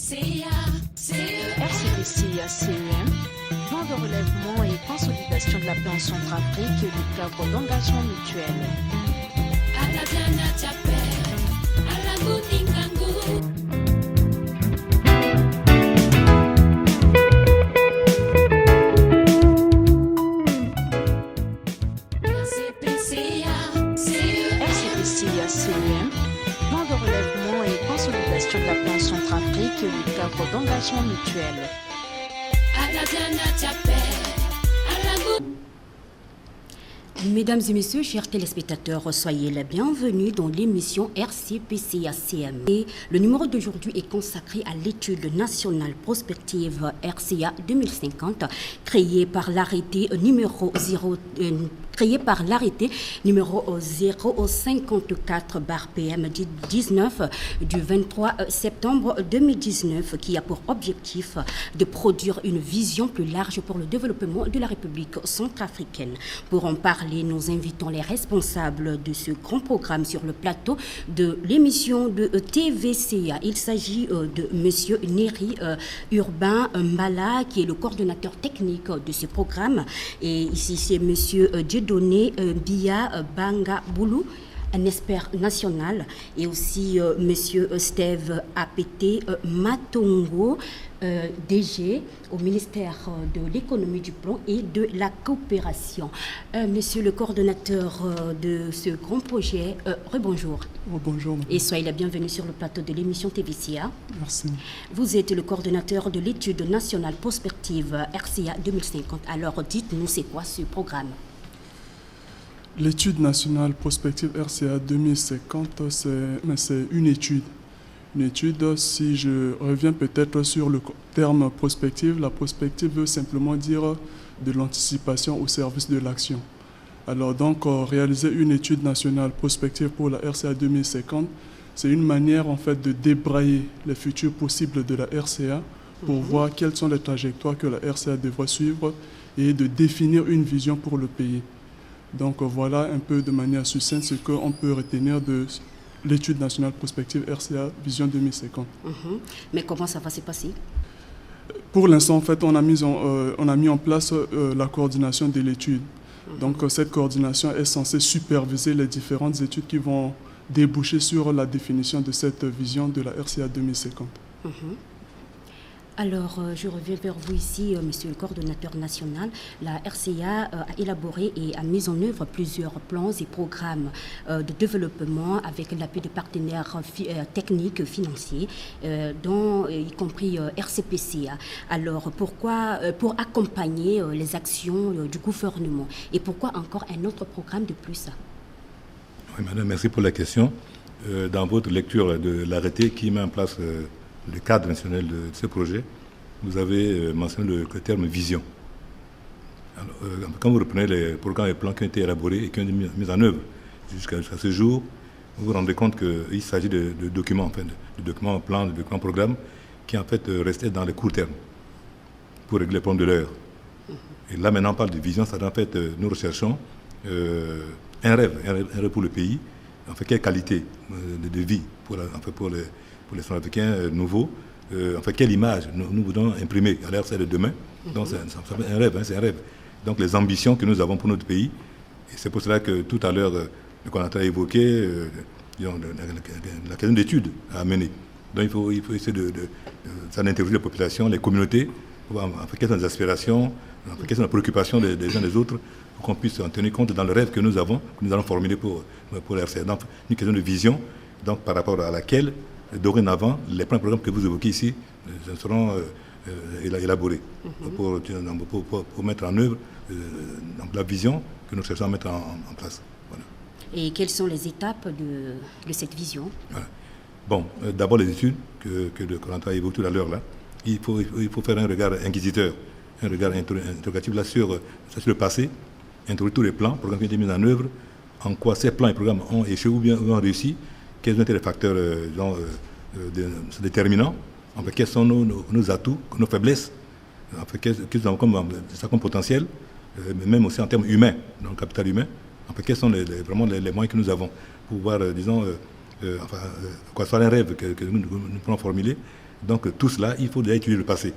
RCPCA-CEM, plan de relèvement et consolidation de la paix en Centrafrique et du cadre d'engagement mutuel. RCPCA-CEM, plan de relèvement et consolidation de la paix en Centrafrique et du cadre d'engagement mutuel. Mesdames et messieurs, chers téléspectateurs, soyez les bienvenus dans l'émission RCPCA-CM. Le numéro d'aujourd'hui est consacré à l'étude nationale prospective RCA 2050, créée par l'arrêté numéro 054/PM 19 du 23 septembre 2019, qui a pour objectif de produire une vision plus large pour le développement de la République centrafricaine. Pour en parler, nous invitons les responsables de ce grand programme sur le plateau de l'émission de TVCA. Il s'agit de Monsieur Néri Urbain Mbala, qui est le coordonnateur technique de ce programme. Et ici, c'est Monsieur Dieudonné Bia Banga Boulou, un expert national, et aussi Monsieur Steve Apete Matongo, DG au ministère de l'économie, du plan et de la coopération. Monsieur le coordonnateur de ce grand projet, rebonjour. Bonjour. Et soyez la bienvenue sur le plateau de l'émission TVCA. Merci. Vous êtes le coordonnateur de l'étude nationale prospective RCA 2050. Alors dites-nous, c'est quoi ce programme? L'étude nationale prospective RCA 2050, c'est une étude. Une étude, si je reviens peut-être sur le terme prospective, la prospective veut simplement dire de l'anticipation au service de l'action. Alors donc, réaliser une étude nationale prospective pour la RCA 2050, c'est une manière en fait de débrayer les futurs possibles de la RCA pour voir quelles sont les trajectoires que la RCA devra suivre et de définir une vision pour le pays. Donc voilà un peu de manière succincte ce qu'on peut retenir de l'étude nationale prospective RCA Vision 2050. Mais comment ça va se passer? Pour l'instant, en fait, on a mis en place la coordination de l'étude. Donc cette coordination est censée superviser les différentes études qui vont déboucher sur la définition de cette vision de la RCA 2050. Alors, je reviens vers vous ici, monsieur le coordonnateur national. La RCA a élaboré et a mis en œuvre plusieurs plans et programmes de développement avec l'appui de partenaires techniques, financiers, dont y compris RCPCA. Alors, pourquoi, pour accompagner les actions du gouvernement, et pourquoi encore un autre programme de plus? Oui, madame, merci pour la question. Dans votre lecture de l'arrêté qui met en place le cadre national de ce projet, vous avez mentionné le terme vision. Alors, quand vous reprenez les programmes et plans qui ont été élaborés et qui ont été mis en œuvre jusqu'à ce jour, vous vous rendez compte qu'il s'agit de documents, enfin, de documents plans, de documents programmes qui en fait restaient dans le court terme pour régler les problèmes de l'heure. Et là maintenant on parle de vision, ça en fait nous recherchons un rêve pour le pays, en fait quelle qualité de vie pour les Centrafricains nouveaux, quelle image nous voulons imprimer à l'ère de demain. Donc c'est un rêve, c'est un rêve. Donc les ambitions que nous avons pour notre pays, et c'est pour cela que tout à l'heure, le coordonnateur a évoqué la question d'études à mener. Donc il faut essayer d'interroger la population, les communautés, pour voir quelles sont les aspirations, quelles sont les préoccupations des uns des autres, pour qu'on puisse en tenir compte dans le rêve que nous avons, que nous allons formuler pour l'RCA. Donc une question de vision, donc par rapport à laquelle dorénavant, les plans programmes que vous évoquez ici seront élaborés pour mettre en œuvre la vision que nous cherchons à mettre en place. Voilà. Et quelles sont les étapes de cette vision? Voilà. Bon, d'abord les études que le coordonnateur a évoquées tout à l'heure là. Il faut faire un regard inquisiteur, un regard interrogatif là sur le passé, introduire tous les plans, programmes qui ont été mis en œuvre, en quoi ces plans et programmes ont échoué ou bien ont réussi. Quels ont été les facteurs déterminants, quels sont nos atouts, nos faiblesses, quels sont comme potentiel, mais même aussi en termes humains, dans le capital humain, quels sont vraiment les moyens que nous avons pour pouvoir, soit un rêve que nous pouvons formuler. Donc tout cela, il faut déjà étudier le passé,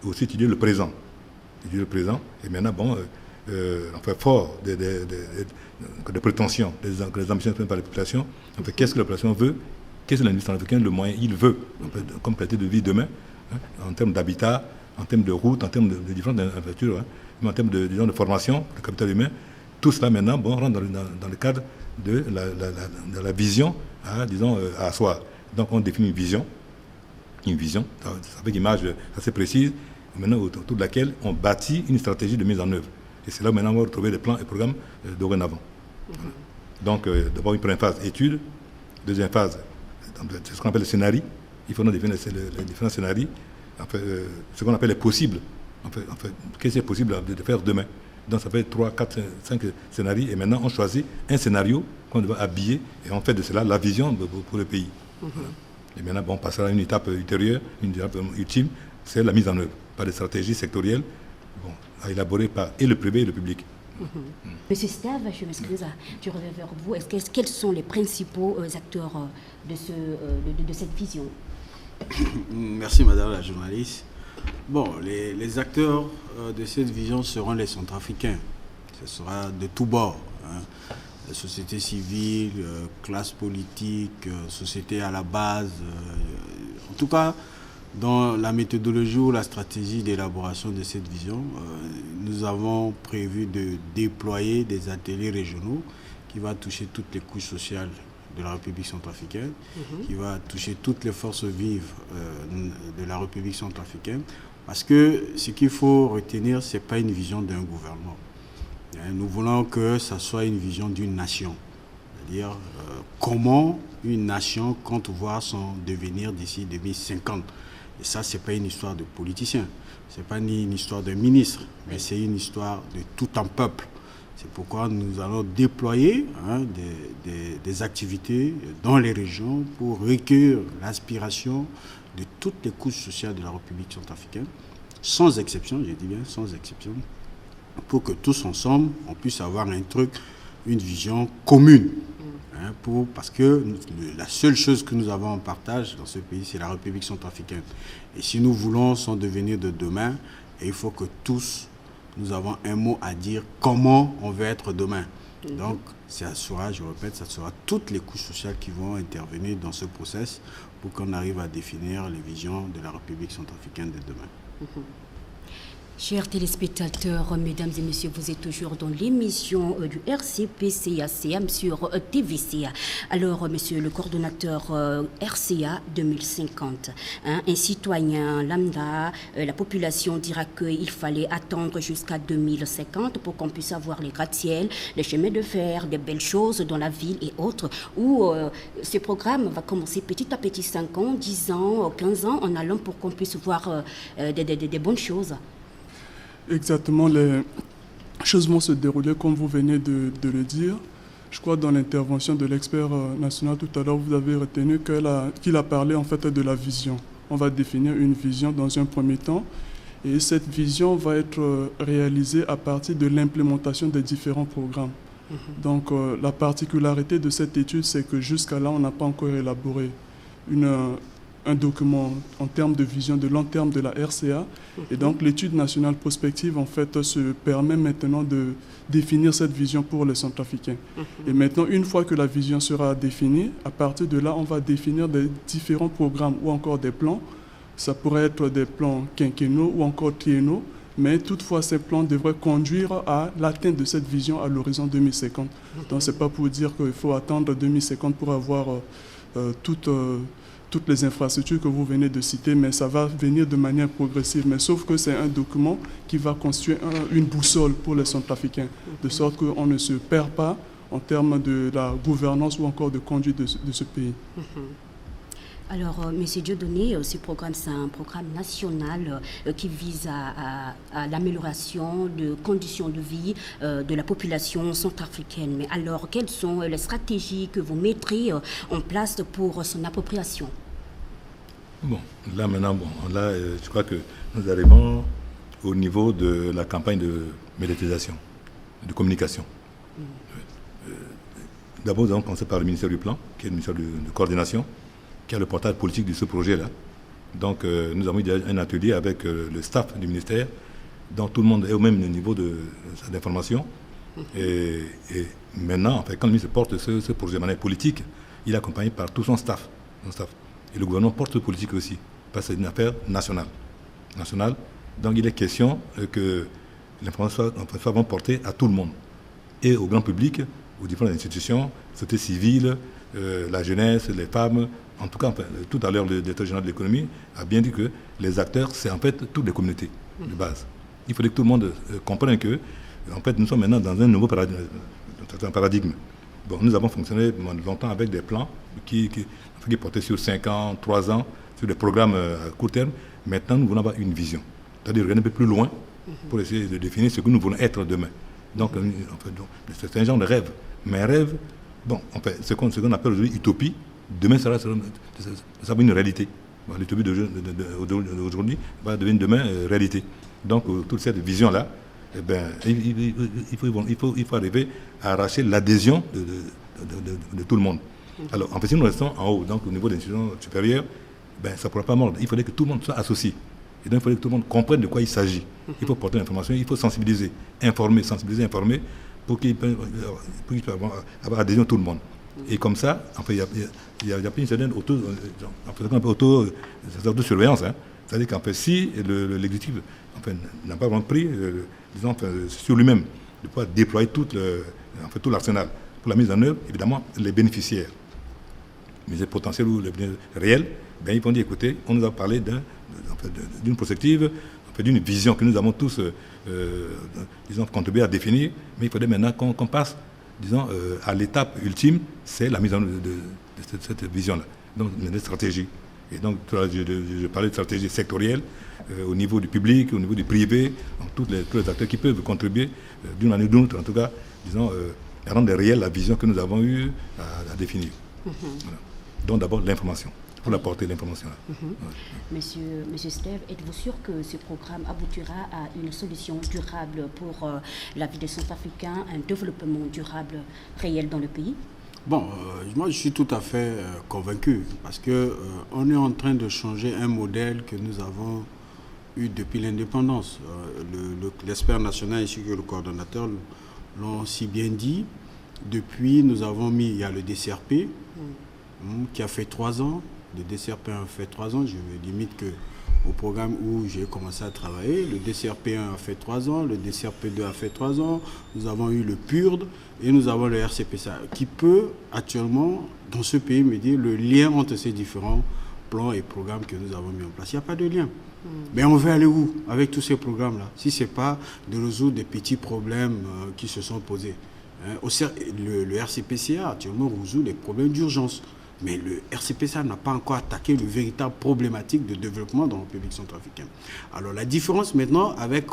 aussi étudier le présent. Et maintenant, fort des prétentions, des ambitions par la population, qu'est-ce que la population veut, qu'est-ce que l'industrie africaine, le moyen il veut, comme qualité de vie demain, en termes d'habitat, en termes de route, en termes de différentes infrastructures, mais en termes de formation, de capital humain. Tout cela maintenant rentre dans le cadre de la vision, à soi. Donc on définit une vision, avec une image assez précise, maintenant autour de laquelle on bâtit une stratégie de mise en œuvre. Et c'est là où maintenant on va retrouver les plans et programmes dorénavant. Voilà. Donc d'abord une première phase étude, deuxième phase, c'est ce qu'on appelle le scénario. Il faut définir les différents scénarios, ce qu'on appelle les possibles. Qu'est-ce qui est possible de faire demain. Donc ça fait 3, 4, 5 scénarios et maintenant on choisit un scénario qu'on doit habiller et on fait de cela la vision pour le pays. Voilà. Et maintenant on passera à une étape ultérieure, une étape ultime, c'est la mise en œuvre par des stratégies sectorielles à élaborer par et le privé et le public. Monsieur Stave, je m'excuse, je reviens vers vous. Quels sont les principaux acteurs de cette vision? Merci Madame la journaliste. Bon, les acteurs de cette vision seront les Centrafricains. Ce sera de tous bords. Société civile, classe politique, société à la base. En tout cas, dans la méthodologie ou la stratégie d'élaboration de cette vision, nous avons prévu de déployer des ateliers régionaux qui vont toucher toutes les couches sociales de la République centrafricaine, qui va toucher toutes les forces vives de la République centrafricaine. Parce que ce qu'il faut retenir, ce n'est pas une vision d'un gouvernement. Nous voulons que ça soit une vision d'une nation. C'est-à-dire comment une nation compte voir son devenir d'ici 2050. Et ça, ce n'est pas une histoire de politicien, ce n'est pas ni une histoire de ministre, mais c'est une histoire de tout un peuple. C'est pourquoi nous allons déployer des activités dans les régions pour recueillir l'aspiration de toutes les couches sociales de la République centrafricaine, sans exception, je dis bien sans exception, pour que tous ensemble, on puisse avoir une vision commune. Parce que la seule chose que nous avons en partage dans ce pays, c'est la République centrafricaine. Et si nous voulons son devenir de demain, il faut que tous, nous avons un mot à dire comment on veut être demain. Donc, ça sera, je répète, ça sera toutes les couches sociales qui vont intervenir dans ce process pour qu'on arrive à définir les visions de la République centrafricaine de demain. Chers téléspectateurs, mesdames et messieurs, vous êtes toujours dans l'émission du RCP-CACM sur TVCA. Alors, monsieur le coordonnateur RCA 2050, un citoyen lambda, la population dira qu'il fallait attendre jusqu'à 2050 pour qu'on puisse avoir les gratte-ciels, les chemins de fer, des belles choses dans la ville et autres, où ce programme va commencer petit à petit, 5 ans, 10 ans, 15 ans, en allant pour qu'on puisse voir des bonnes choses. Exactement, les choses vont se dérouler comme vous venez de le dire. Je crois dans l'intervention de l'expert national tout à l'heure, vous avez retenu qu'il a parlé en fait de la vision. On va définir une vision dans un premier temps et cette vision va être réalisée à partir de l'implémentation des différents programmes. Donc la particularité de cette étude, c'est que jusqu'à là, on n'a pas encore élaboré un document en termes de vision de long terme de la RCA. Et donc l'étude nationale prospective en fait se permet maintenant de définir cette vision pour les Centrafricains. Et maintenant, une fois que la vision sera définie, à partir de là, on va définir des différents programmes ou encore des plans. Ça pourrait être des plans quinquennaux ou encore triennaux, mais toutefois ces plans devraient conduire à l'atteinte de cette vision à l'horizon 2050. Donc c'est pas pour dire qu'il faut attendre 2050 pour avoir toutes les infrastructures que vous venez de citer, mais ça va venir de manière progressive. Mais sauf que c'est un document qui va constituer une boussole pour les Centrafricains, de sorte qu'on ne se perd pas en termes de la gouvernance ou encore de conduite de ce pays. Alors, M. Dieudonné, ce programme, c'est un programme national qui vise à l'amélioration de conditions de vie de la population centrafricaine. Mais alors, quelles sont les stratégies que vous mettrez en place pour son appropriation? Bon, là maintenant, je crois que nous arrivons au niveau de la campagne de médiatisation, de communication. d'abord, nous avons commencé par le ministère du Plan, qui est le ministère de coordination, qui a le portail politique de ce projet-là. Donc, nous avons eu un atelier avec le staff du ministère, dont tout le monde est au même niveau d'information. Et maintenant, en fait, quand le ministre porte ce projet de manière politique, il est accompagné par tout son staff. Et le gouvernement porte ce politique aussi, parce que c'est une affaire nationale. Donc, il est question que l'information soit vraiment portée à tout le monde, et au grand public, aux différentes institutions, société civile, la jeunesse, les femmes. En tout cas, enfin, tout à l'heure, le directeur général de l'économie a bien dit que les acteurs, c'est en fait toutes les communautés de base. Il faudrait que tout le monde comprenne que, en fait, nous sommes maintenant dans un nouveau paradigme. Bon, nous avons fonctionné longtemps avec des plans qui portaient sur 5 ans, 3 ans, sur des programmes à court terme. Maintenant, nous voulons avoir une vision. C'est-à-dire regarder un peu plus loin pour essayer de définir ce que nous voulons être demain. Donc, en fait, c'est un genre de rêve. Mais un rêve, bon, en fait, ce qu'on appelle aujourd'hui utopie, demain, ça va être une réalité. Bon, l'utopie d'aujourd'hui va devenir demain réalité. Donc, toute cette vision-là, eh ben, il faut arriver à arracher l'adhésion de tout le monde. Alors, en fait, si nous restons en haut, donc au niveau des institutions supérieures, ben, ça ne pourra pas mordre. Il faudrait que tout le monde soit associé. Et donc, il faudrait que tout le monde comprenne de quoi il s'agit. Il faut porter l'information, il faut sensibiliser, informer, pour qu'il puisse avoir adhésion de tout le monde. Et comme ça, en fait, il y a une certaine auto-surveillance. Hein. C'est-à-dire qu'en fait, si l'exécutif n'a pas vraiment pris sur lui-même de pouvoir déployer tout l'arsenal pour la mise en œuvre, évidemment, les bénéficiaires, mais les potentiels ou les bénéficiaires réels, ben, ils vont dire, écoutez, on nous a parlé d'une prospective, d'une vision que nous avons tous contribué à définir, mais il faudrait maintenant qu'on passe, à l'étape ultime, c'est la mise en œuvre de cette vision-là, donc une stratégie. Et donc, je parlais de stratégie sectorielle au niveau du public, au niveau du privé, donc tous les acteurs qui peuvent contribuer d'une manière ou d'une autre, en tout cas, à rendre réelle la vision que nous avons eu à définir. Voilà. Donc d'abord l'information, pour apporter l'information. Monsieur Steve, êtes-vous sûr que ce programme aboutira à une solution durable pour la vie des Centrafricains, un développement durable réel dans le pays? Bon, moi je suis tout à fait convaincu, parce que on est en train de changer un modèle que nous avons eu depuis l'indépendance. L'expert national ainsi que le coordonnateur l'ont si bien dit. Depuis, nous avons mis, il y a le DCRP qui a fait 3 ans. Le DCRP a fait 3 ans. Je me limite qu'au programme où j'ai commencé à travailler, le DCRP1 a fait 3 ans, le DCRP2 a fait 3 ans. Nous avons eu le PURD et nous avons le RCPSA qui peut actuellement, dans ce pays, me dire le lien entre ces différents plans et programmes que nous avons mis en place. Il n'y a pas de lien. Mais on veut aller où avec tous ces programmes-là, si ce n'est pas de résoudre des petits problèmes qui se sont posés. Le RCPCA actuellement résout les problèmes d'urgence. Mais le RCPCA n'a pas encore attaqué le véritable problématique de développement dans le République centrafricaine. Alors la différence maintenant avec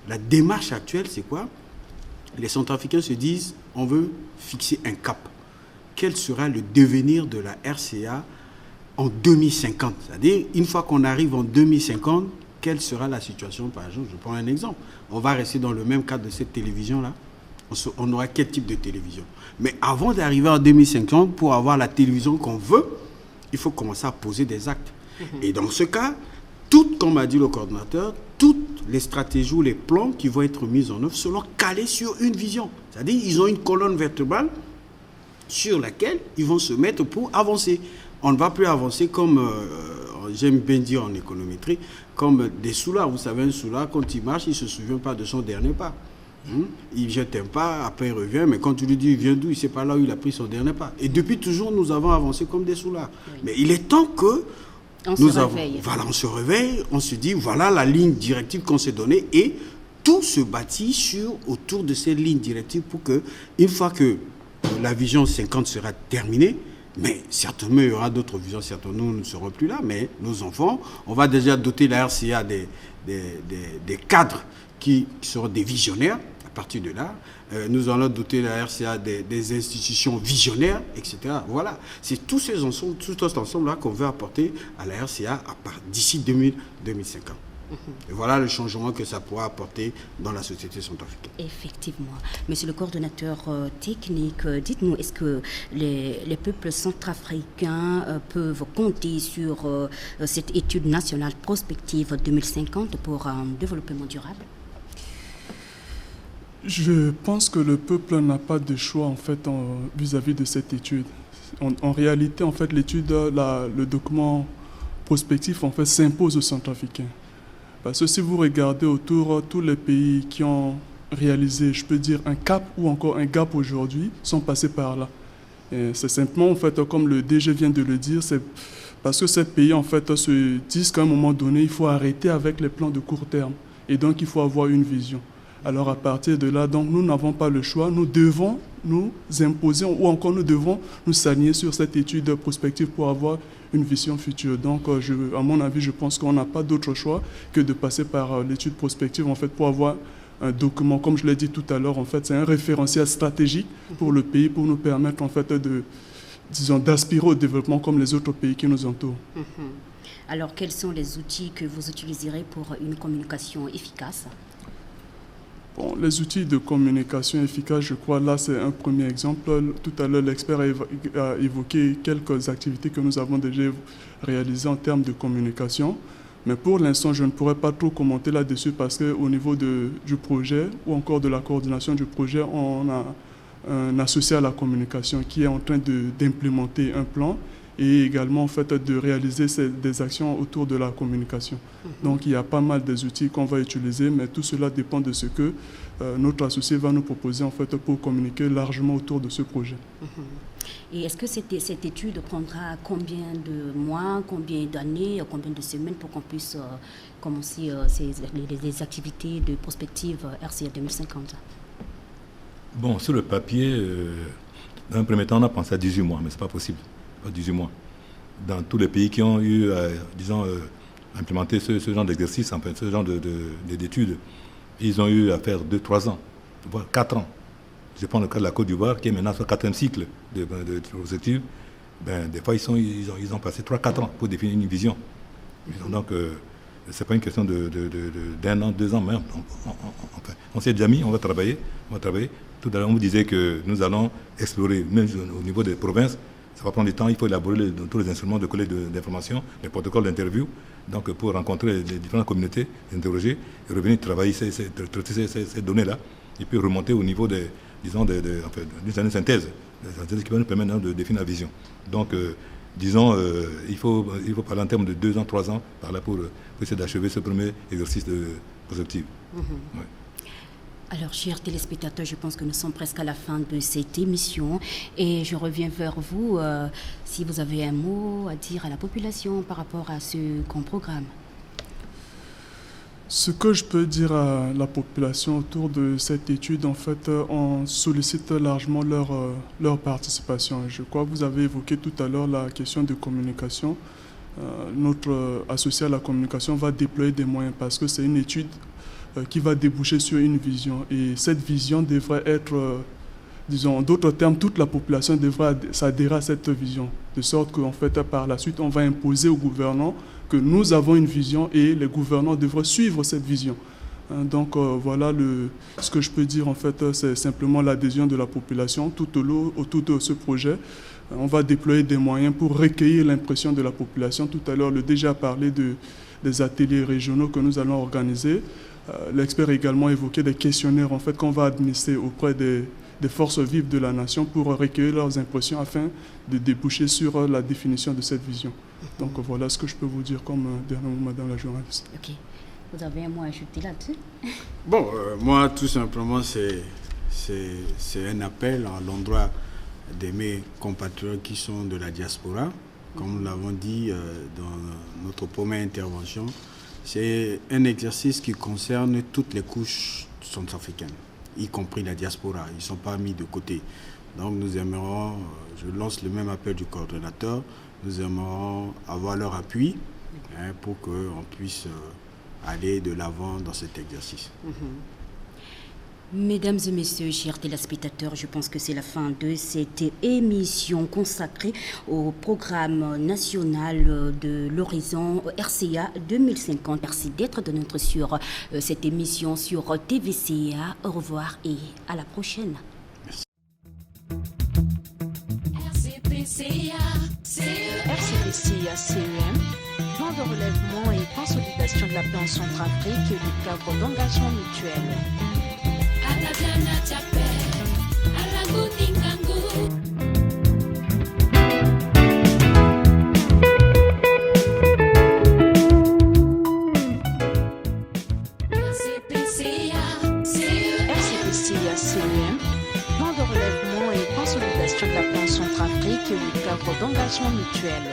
la démarche actuelle, c'est quoi? Les Centrafricains se disent, on veut fixer un cap. Quel sera le devenir de la RCA en 2050? C'est-à-dire, une fois qu'on arrive en 2050, quelle sera la situation? Par exemple, je prends un exemple. On va rester dans le même cadre de cette télévision-là. On aura quel type de télévision? Mais avant d'arriver en 2050, pour avoir la télévision qu'on veut, il faut commencer à poser des actes. Et dans ce cas, comme a dit le coordonnateur, toutes les stratégies ou les plans qui vont être mis en œuvre seront calés sur une vision. C'est-à-dire qu'ils ont une colonne vertébrale sur laquelle ils vont se mettre pour avancer. On ne va plus avancer comme, j'aime bien dire en économétrie, comme des soulards. Vous savez, un soulard, quand il marche, il ne se souvient pas de son dernier pas. Il jette un pas, après il revient, mais quand tu lui dis il vient d'où, il ne sait pas là où il a pris son dernier pas. Et depuis toujours, nous avons avancé comme des soulards. Oui. Mais il est temps que on se réveille, on se dit voilà la ligne directive qu'on s'est donnée et tout se bâtit autour de ces lignes directives pour que, une fois que la vision 50 sera terminée, mais certainement il y aura d'autres visions, certainement nous ne serons plus là, mais nos enfants, on va déjà doter la RCA des cadres qui seront des visionnaires. À partir de là, nous allons doter la RCA des institutions visionnaires, etc. Voilà, c'est tout cet ensemble-là qu'on veut apporter à la RCA d'ici 2050. Et voilà le changement que ça pourra apporter dans la société centrafricaine. Effectivement. Monsieur le coordonnateur technique, dites-nous, est-ce que les peuples centrafricains peuvent compter sur cette étude nationale prospective 2050 pour un développement durable? Je pense que le peuple n'a pas de choix en fait vis-à-vis de cette étude. En réalité, en fait, l'étude, le document prospectif en fait s'impose aux Centrafricains. Parce que si vous regardez autour, tous les pays qui ont réalisé, je peux dire, un cap ou encore un gap aujourd'hui, sont passés par là. Et c'est simplement, en fait, comme le DG vient de le dire, c'est parce que ces pays, en fait, se disent qu'à un moment donné, il faut arrêter avec les plans de court terme. Et donc, il faut avoir une vision. Alors, à partir de là, donc, nous n'avons pas le choix. Nous devons nous imposer ou encore nous devons nous s'aligner sur cette étude prospective pour avoir une vision future. Donc, à mon avis, je pense qu'on n'a pas d'autre choix que de passer par l'étude prospective en fait, pour avoir un document, comme je l'ai dit tout à l'heure, en fait, c'est un référentiel stratégique pour le pays, pour nous permettre en fait, d'aspirer au développement comme les autres pays qui nous entourent. Alors, quels sont les outils que vous utiliserez pour une communication efficace? Bon, les outils de communication efficace, je crois, là, c'est un premier exemple. Tout à l'heure, l'expert a évoqué quelques activités que nous avons déjà réalisées en termes de communication. Mais pour l'instant, je ne pourrais pas trop commenter là-dessus parce qu'au niveau du projet ou encore de la coordination du projet, on a un associé à la communication qui est en train d'implémenter un plan et également en fait, de réaliser des actions autour de la communication. Donc il y a pas mal des outils qu'on va utiliser, mais tout cela dépend de ce que notre associé va nous proposer en fait, pour communiquer largement autour de ce projet. Et est-ce que cette étude prendra combien de mois, combien d'années, combien de semaines pour qu'on puisse commencer les activités de prospective RCA 2050? Bon, sur le papier, dans un premier temps, on a pensé à 18 mois, mais ce n'est pas possible. 18 mois. Dans tous les pays qui ont eu, implémenté ce genre d'exercice, en fait, ce genre d'études, ils ont eu à faire 2-3 ans, voire 4 ans. Je prends le cas de la Côte d'Ivoire, qui est maintenant sur le 4e cycle de prospective. Des fois, ils ont passé 3-4 ans pour définir une vision. Donc, ce n'est pas une question d'un an, 2 ans, mais on s'est déjà mis, on va travailler. Tout à l'heure, on vous disait que nous allons explorer, même au niveau des provinces. Ça va prendre du temps, il faut élaborer tous les instruments de collecte d'informations, les protocoles d'interview, donc pour rencontrer les différentes communautés, interroger, et revenir travailler, traiter ces données-là, et puis remonter au niveau d'une certaine synthèse qui va nous permettre de définir la vision. Donc, il faut parler en termes de 2 ans, 3 ans, par là pour essayer d'achever ce premier exercice de prospective. Ouais. Alors, chers téléspectateurs, je pense que nous sommes presque à la fin de cette émission et je reviens vers vous si vous avez un mot à dire à la population par rapport à ce grand programme. Ce que je peux dire à la population autour de cette étude, en fait, on sollicite largement leur participation. Je crois que vous avez évoqué tout à l'heure la question de communication. Notre associé à la communication va déployer des moyens parce que c'est une étude qui va déboucher sur une vision. Et cette vision devrait être, disons, en d'autres termes, toute la population devrait s'adhérer à cette vision. De sorte qu'en fait, par la suite, on va imposer aux gouvernants que nous avons une vision et les gouvernants devraient suivre cette vision. Donc voilà ce que je peux dire en fait, c'est simplement l'adhésion de la population tout autour de ce projet. On va déployer des moyens pour recueillir l'impression de la population. Tout à l'heure, le DG a parlé des ateliers régionaux que nous allons organiser. L'expert a également évoqué des questionnaires en fait, qu'on va administrer auprès des forces vives de la nation pour recueillir leurs impressions afin de déboucher sur la définition de cette vision. Donc voilà ce que je peux vous dire comme dernier mot, Madame la journaliste. Ok. Vous avez un mot à ajouter là-dessus? Bon, moi tout simplement c'est un appel à l'endroit de mes compatriotes qui sont de la diaspora. Comme nous l'avons dit dans notre première intervention, c'est un exercice qui concerne toutes les couches centrafricaines, y compris la diaspora. Ils ne sont pas mis de côté. Donc nous aimerons, je lance le même appel du coordonnateur, nous aimerons avoir leur appui pour qu'on puisse aller de l'avant dans cet exercice. Mesdames et messieurs, chers téléspectateurs, je pense que c'est la fin de cette émission consacrée au programme national de l'horizon RCA 2050. Merci d'être de notre sur cette émission sur TVCA. Au revoir et à la prochaine. RCPCA CEM, plan de relèvement et consolidation de la plan Centrafrique et le cadre d'engagement mutuel. RCPCA CEM, plan de relèvement et consolidation de la plan Centrafrique et le cadre d'engagement mutuel.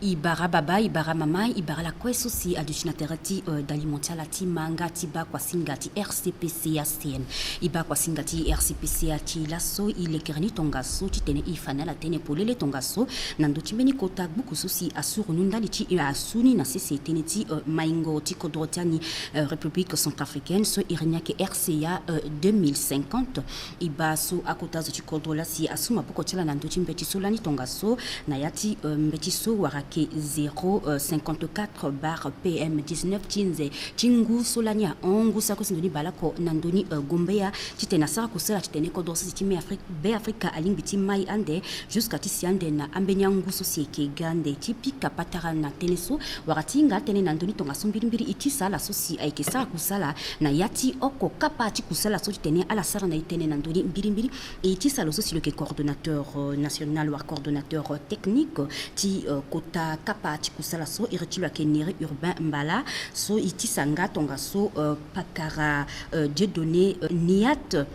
Ibara baba, ibara mama, ibara la kweso si additionatera ti d'alimentaire ti manga ti ba kwa singati RCPCA CN. Iba kwa singati RCPCA ti laso ile kerni tongaso ti tene ifana la tene polele tongaso nando ti beni kota buku so si asuru nunda ti asuni na CCT ne ti maingo ti kodrotani République centrafricaine so irenia ke RCA 2050 iba so akota zo ti kodrola si asuma boko tela nando ti mbeti solani tongaso na yati mbeti so wara ke 054 bar PM 19 tinze tingu solania ongu sako sindoni balako nandoni gombea titena sara kusela titene ko dosi timi Afrique be Africa alimbiti mai ande jusqu'à tisiande na ambenyangu sosieke gande tipika patara na teneso waratinga tene nandoni tonga sombirimbiri itisa la sosi aike sara kusala na yati oko kapati kusala so titene ala sara na itene nandoni mbirimbiri et itisa lo sosi le coordonnateur national ou coordonnateur technique ti kota kapati kusala so iretilo akenere urbain mbala so itisanga tonga so pakara Dieudonné niat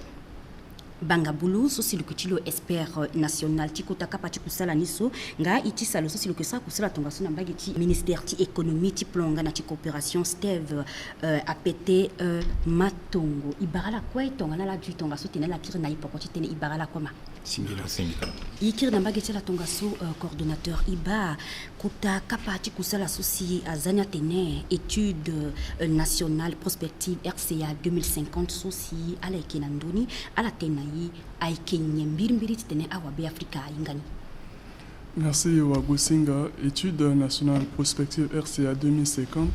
Bangabulu so si le kutilo expert national tikota kapati kusala niso nga itisa lo so si le kesa kusala tonga so nambagi ti ministère ti économie ti plonga na ti coopération Steve APT matongo ibarala kwa tonga na la du tonga so tenela kire na ipokoti tene ibarala koma Singila. Ikir nambagi ti la tonga so coordonnateur iba kuta kapati kusala so si azania tene étude nationale prospective RCA 2050 so si ala ikenandoni ala tena Merci Wagosinga, étude nationale prospective RCA 2050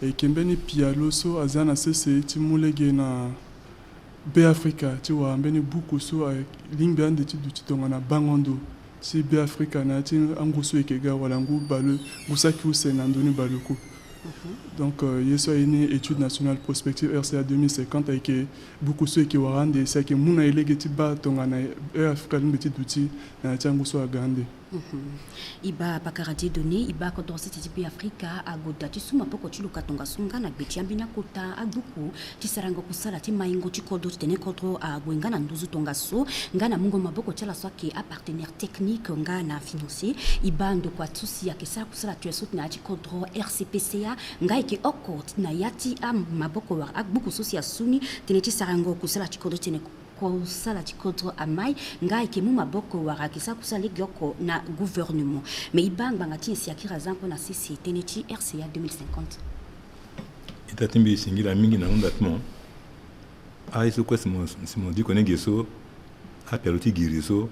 et Kembeni Pialoso Azana CC Timulege na B-Africa, tu vois, Mbeni Bukuso avec Lingban d'études du Titongana Bangondo, si B-Africa na tin Anguso Ekega Walangu Balu, Gusaki Usen Andoni Baluku. Donc, il y a une étude nationale prospective RCA 2050 avec beaucoup de ceux qui ont rendu ça qui mouna élégé ba tongana Africa une petite outil na tiangu so agande. Iba pakaradi donné iba ko dans cette type Africa agoda ti suma poko ti lukatonga sunga na beti ambina kota abuku ti saranga kusala ti maingo ti kodo tene kodro a gwenga na nduzu tonga so ngana mungo maboko ti la so ke a partenaire technique ngana financier iba ndo kwa tsusi ya kesa kusala tu esot na ti kodro RCPCA ngai ke oko na yati am maboko wa abuku sosi ya suni tene ti saranga kusala ti kodo tene kusala ti kodro amai ngai ke mu maboko wa kesa kusala gyoko na gouvernement mais ibang bangati si akira zanko na CCT ne ti RCA 2050 itatimbi singila mingi na ndatmo aiso kwa simo di kone geso a peloti giriso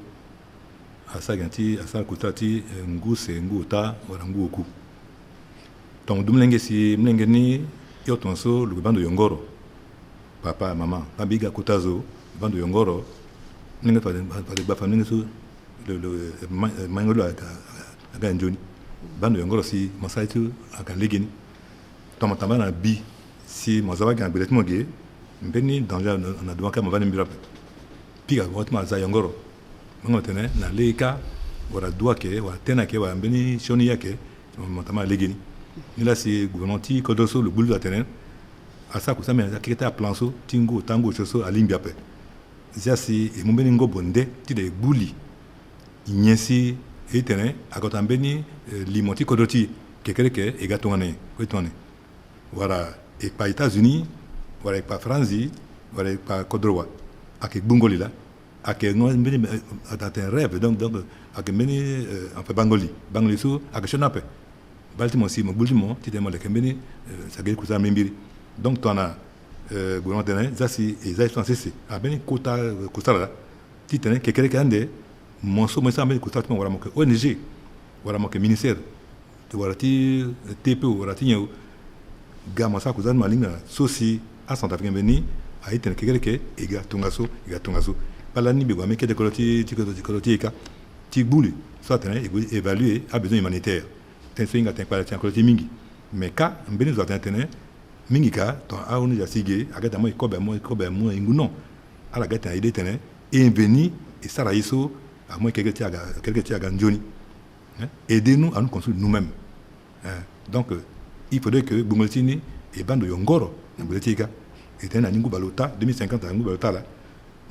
asa ganti asa kutati nguse nguta wala nguku donc dumlenge si mlenge ni yotonso lu bando yongoro papa mama babiga kutazo bando yongoro ninga pa ba famille so le mangolo aga njoni bando yongoro si masaitu aga legini tomatamba na bi si mozawa ga biletmo ge mbeni danger na duaka mabani mbirape piga wotma za yongoro mango tene na leka wala duake wala tena ke wala mbeni shoni yake motama legini nila si gouvernement kodoso le boulot tenen asa kusame akita planso tingo tango choso alimbiape ziasi mumbeni ngo bonde ti de buli inyesi etene akotambeni limoti kodoti kekereke egatone kwetone wala et pas États-Unis wala pas France wala pas kodrowa ak bungolila ak no mbeni atteint rêve donc ak meni en fait bangoli so ak chonape Baltimore si mo bultimo ti te mo le kembeni ça gay kusa membiri donc tu as gouvernement tene ça si et ça sont cessé a beni kota kusala ti tene ke kere kande monso mo sa me kusa mo wala mo ke ONG wala mo ke ministère de wala ti TP wala ti nyeu gama sa kusa malinga sosi a Centrafrique beni a itene ke kere ke ega tungaso pala ni be gwa me ke de koloti ka ti buli soit tene évaluer a besoin humanitaire tensinga tenkwala tiankoloti mingi mais ka mbeni zo tene mingi ka ton a onu ya sige agata mo ikobe mo inguno ala gata ide tene et veni et sara iso à moins quelqu'un qui a gagné aidez-nous à nous construire nous-mêmes donc il faudrait que Bungoltini et bando yongoro na boletika et tena ningu balota 2050 ningu balota la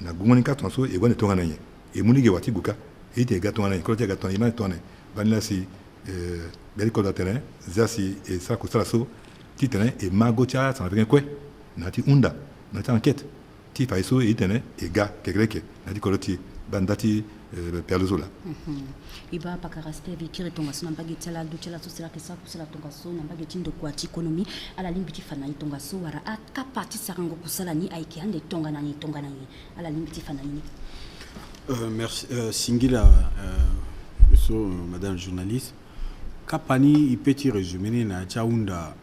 na gungonika tonso et wana tonga nanye et munige wati guka et te gato nanye ko te gato ima tonne banla si bel ko datene zasi et ça ko so titene et magocha ça avec quoi nati unda nati enquête ti faiso et tene et ga kegreke nati koloti bandati perlozola iba pakaraste vikire tonga so namba getsala duchela so sela kesa kusela tonga so namba getindo kwa ekonomi ala limbiti fana itonga so wara akapati sarango kusala ni aiki ande tonga nani ala limbiti fana ni merci singila monsieur madame journaliste kapani ipeti résumé na chaunda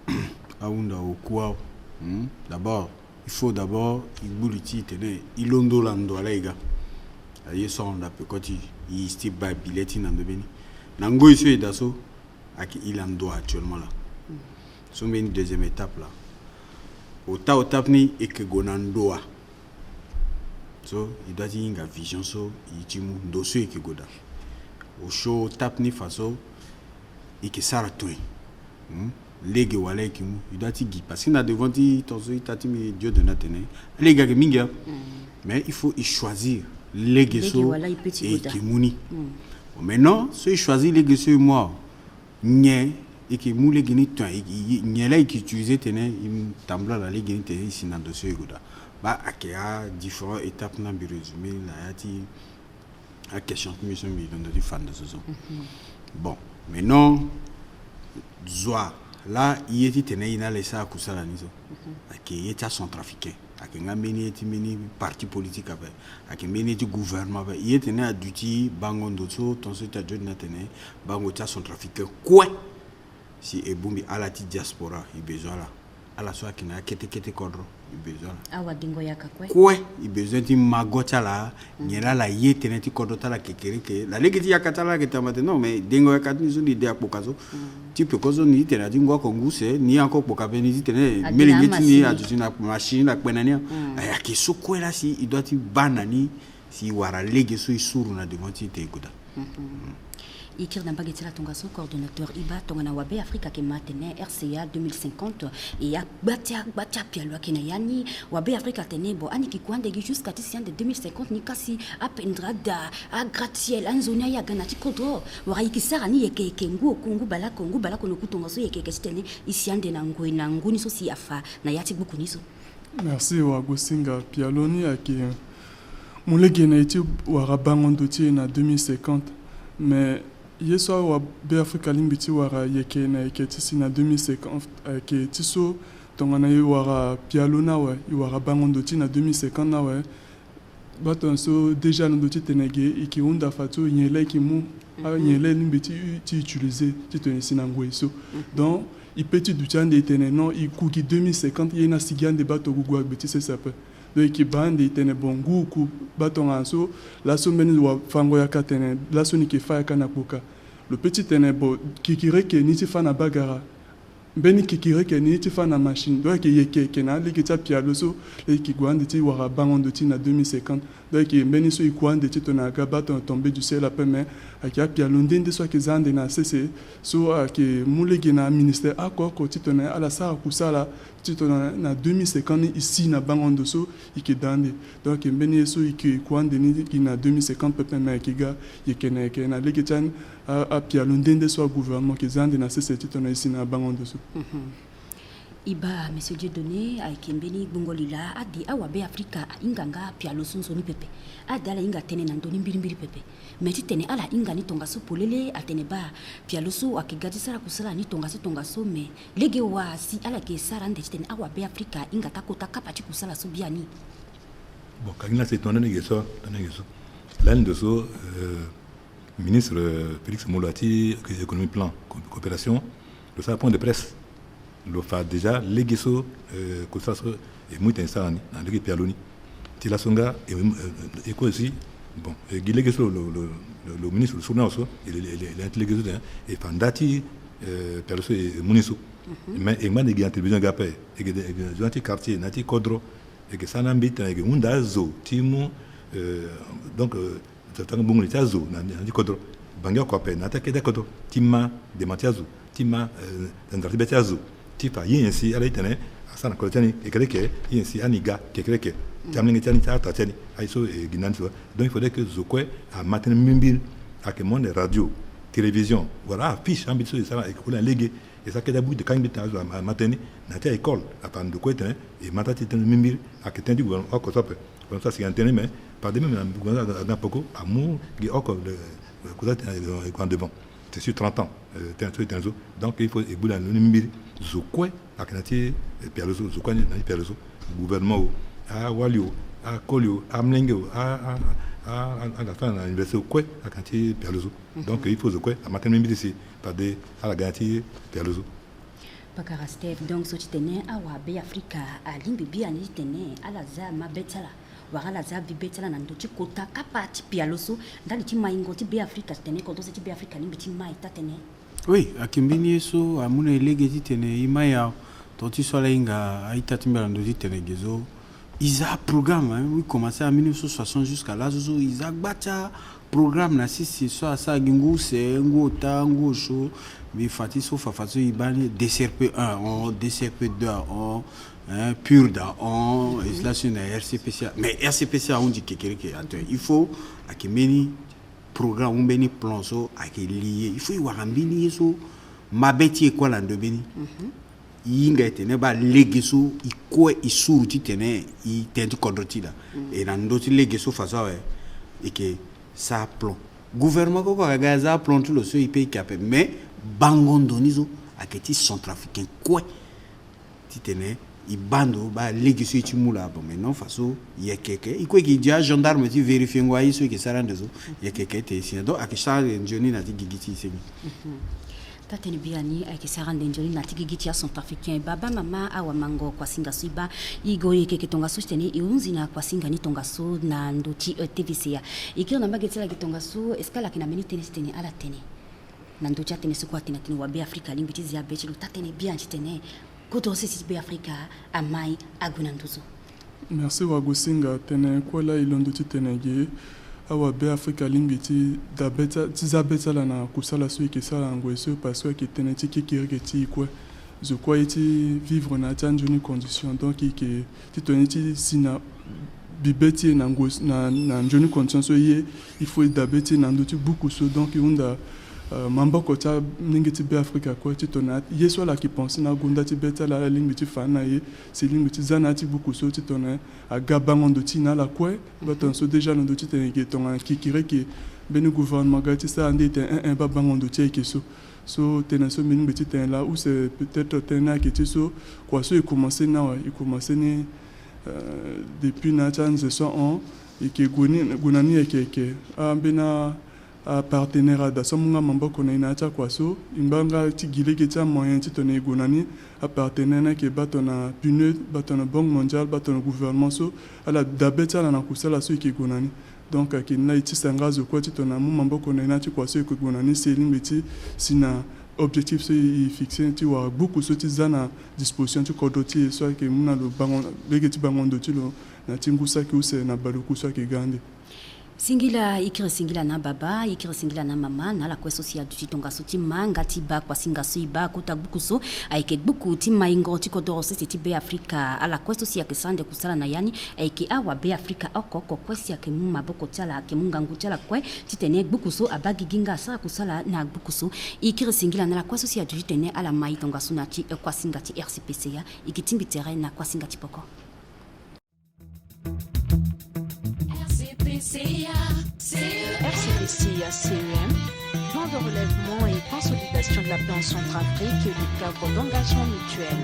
aunda okwa d'abord il faut d'abord ibuliti tene ilondo lando alega aye son da pekoti i style by bileti na ndobeni nango iso et daso aki ilando actuellement là so une deuxième étape là au tapni et que gonandoa so il doit dire une vision so itimu dosso et que goda au show tapni faso et que ça ratoué lege wala kimu il doit dire parce qu'il na devant ti tonso itatimi Dieu de natene les gars minga mais il faut y choisir les gesso et kimuni maintenant si choisir les gesso moi nye et que mou les geni toi nye là qui utiliser tene im tambla la les geni tene ici dans dossier goda ba akia différentes étapes na bi résumé la yati a question que monsieur mi donne de fan de ce son bon maintenant zoa là il était tene ina laissa kusala nizo aki eta son trafiqué aki ngameni eti meni parti politique avec aki meni eti gouvernement avec il était né aduti bango ndoso tonso ta jodi na tene bango ta son trafiqué quoi si ebumbi ala ti diaspora i besoin là ala so akina kete kodro i besoin là awa dingo yaka quoi i besoin ti magota la nyela la yete ne ti kodro ta la kekere ke la legiti yakata la ke tamate non mais dingo yakata ni so ni de apokazo ti pe kozo ni tena ti ngwa konguse ni encore pokabe ni tena melengeti ni atuti na machine na kwenania aya ke so kwela si i doit ti banani si wara lege so isuru na devant ti te goda Ikir Nambagetsela Tongaso, coordonnateur IBA, Tongana Wabe, Africa qui maintenait RCA 2050 et à Batia Pialwa Kenayani, Wabe Africa Tenebo, Aniki Kwande jusqu'à Tissian de 2050, Nikasi, Apendrada, Agratiel, Anzonia Yaganati Kodro, Waraiki Sarani, Yeke Kengu, Kongu Bala Konoku Tongaso, Yeke Kestene, Isian de Nangui, Nanguni Sosi Afa, Nayati Bukuniso. Merci, Wagosinga Pialoni, Aki Moulegena iti Warabangondoti na 2050, mais yeso wa be Africa limbiti wara yeke na eketisi na 2050 ke tiso tongana wara pialona wa wara bangondoti na 2050 na wa baton so déjà na doti tenege ikiunda fatu nyele kimu nyele limbiti ti utiliser ti tenisi na ngweso donc il peut du temps de tenir non il kuki 2050 yena sigande bato gugwa beti c'est ça donc qui bande tene bongu ku baton anso la someni wa fango ya katene la soni ki fa kana poka le petit tene bo kikireke ni ti fa na bagara beni kikireke ni ti fa na machine donc yeke kena le kita pialoso le ki gwande ti wara bangondo ti na 2050 donc beni so ikwande ti tona ga baton tomber du ciel après mais akia pialonde de so ki zande na cc so ke mulegi na ministère akor ko ti tona ala sa kusala na 2050 ici na bangondo so iki dande donc mbeni so iki kwande ni ki na 2050 pepe na kiga yekena na legetan a pialonde so gouvernement ki zande na cc tona ici na bangondo so Iba monsieur Dieudonné aikembeni bungolila adi awabe Afrika inganga pialo sunso ni pepe adi ala inga tene nandoni mbili pepe meti tene ala inga ni tongaso polele atene ba pialo su akigati sara kusala ni tongaso me lege wa si ala ke sara ndeti tene awabe Afrika inga takota kapati kusala so biani. Bon, quand il a cette année l'un de ce ministre Félix Molati économie plan coopération le ça point de presse le fa déjà legiso que ça est muito insani dans le pialoni tila songa et quoi aussi bon legiso le ministre sourna aussi il intelligent et fandati perso et muniso mais et man de télévision gapé et de quartier nati kodro et que ça n'habite et que mundazo timu donc tant bon les tazo nati kodro bangia quoi pe nata keda kodro timma de matiazo timma d'andati betiazo tipa yinsi ala itene asana ko tani ekreke yinsi aniga kekreke tamlingi tani ta tani aiso ginanso donc il faudrait que zokwe a matin mimbil à que monde radio télévision voilà affiche ambitio ça et que la légué et ça que d'abord de quand bita à matin na ta école à pan de quoi tene et matati tani mimbil à que tandi gouvernement ko sope comme ça c'est antenne mais pas de même dans poko amour qui encore le cosa quand devant c'est sur 30 ans donc il faut ébouler le mimbil zokwe akanati pialozo zokwe na pialozo gouvernement a walio a kolio a mlenge a la fin à l'université kwe akanati pialozo donc il faut zokwe a matin même ici pas de à la garantie pialozo Pakara Steve donc so titene awabe Afrika alimbi bia ni tene ala za mabetala wala za bibetala na ndochi kota kapati pialozo ndali timaingo ti be Afrika tene ko to ti be Afrika limbi ti mai tatene. Oui, à Kimbini, so, à mon élégé, Imaya, Toti Solinga, Aïta Timberlando, Tenegezo, ils ont un programme, oui, commencé en 1960 jusqu'à là, ils ont un programme, c'est ça, ça, Gingo, c'est un gros tango, chaud, mais Fatih, sauf à Fatih, il bannit DCRP1, on DCRP2, on pur on, et là, c'est une RCPCA. Mais RCPCA, on dit que il faut, à Kimbini, programme on beni plan so ak lié il faut y avoir un bini so mabeti ko la ndo beni yinga tene ba legeso iko isuru ti tene I tenti kodroti la et na ndo ti legeso faso et que ça plan gouvernement ko ga za plan tout le so il paye capé mais bangondonizo ak ti centrafricain ko ti tene I bando ba legiso ti mula bon mais non faso yekeke iko ki dia gendarme ti vérifier ngwa iso ki sarandezo yekeke te si donc ak charge njoni na ti gigiti semi tatene biani ak sarande njoni na ti gigiti ya centrafricain baba mama awa mango kwa singa suiba igo yekeke tonga so tene iunzi na kwa singa ni tonga so na ndoti TVC ikio na magetela ki tonga so escala kina meni tene ala tene na ndoti atene so kwa tene wabe Afrika limbiti zia bechi tatene bianchi tene Koto CCB Africa à Mai à Gunanduzo. Merci Wagosinga tene kola ilonduti tenege awa be Africa lingiti da beta tizabeta la na kusala sui ke sala ngweso parce que teneti kikireti kwa je crois iti vivre na tanjuni condition donc que titoneti sina bibeti na ngos na njoni condition so ye il faut dabeti na nduti beaucoup so donc unda mamba kota ningiti be Africa kwa titona yeso la ki pense na gunda ti beta la lingiti fana ye c'est lingiti zanati beaucoup so titona a gabango ndoti na la kwa baton so déjà ndoti teneke tonga kikire ki benu gouvernement gati ça ndete un babango ndoti ke so tenaso menu petit ten là où c'est peut-être tena qui so quoi so il commençait ni depuis na chance so on et que gunani et que ambena a partenaire da somunga mambo kona inacha kwa so imbanga tigile ke cha moyen titone gunani a partenaire na ke batona pune batona banque mondiale batona gouvernement so ala dabeta na kusala so ke gunani donc ki na iti sangazo kwa titona mambo kona inacha kwa so ke gunani c'est limiti sina objectif c'est fixé tu vois beaucoup so tizana disposition tu kodoti so ke muna lo bangon begeti bangon do tu lo na tingusa ki use na baluku so ke gande Singila ikiri singila na baba, ikiri singila na mama, na la kweso siya duchitonga suti manga tiba kwa singa suiba kuta bukuso, aike buku tima ingo tiko dorose siti be Afrika, ala kweso siya kesande kusala na yani, aike awa be Afrika oko kwesi ya kemuma boko tala, kemunga nguchala kwe, titene bukuso, abagi ginga sa kusala na bukuso, ikiri singila na la kweso siya duchitene ala maitonga sunati kwa singa ti RCPC ya, ikitimbi tere na kwa singa tipoko. RCPCA CEM, plan de relèvement et consolidation de la plan Centrafrique et le cadre d'engagement mutuel.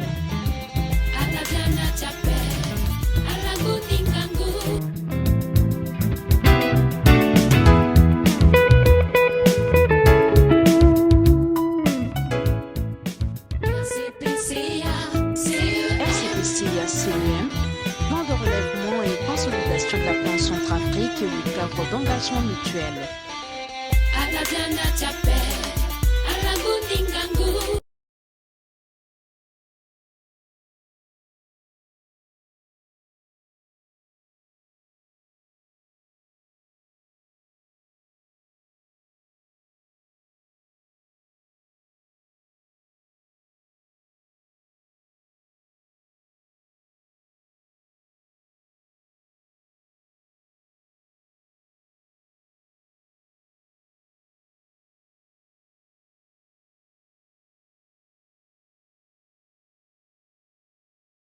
RCPCA CEM, plan de relèvement et consolidation de la plan Centrafrique et le cadre d'engagement mutuel.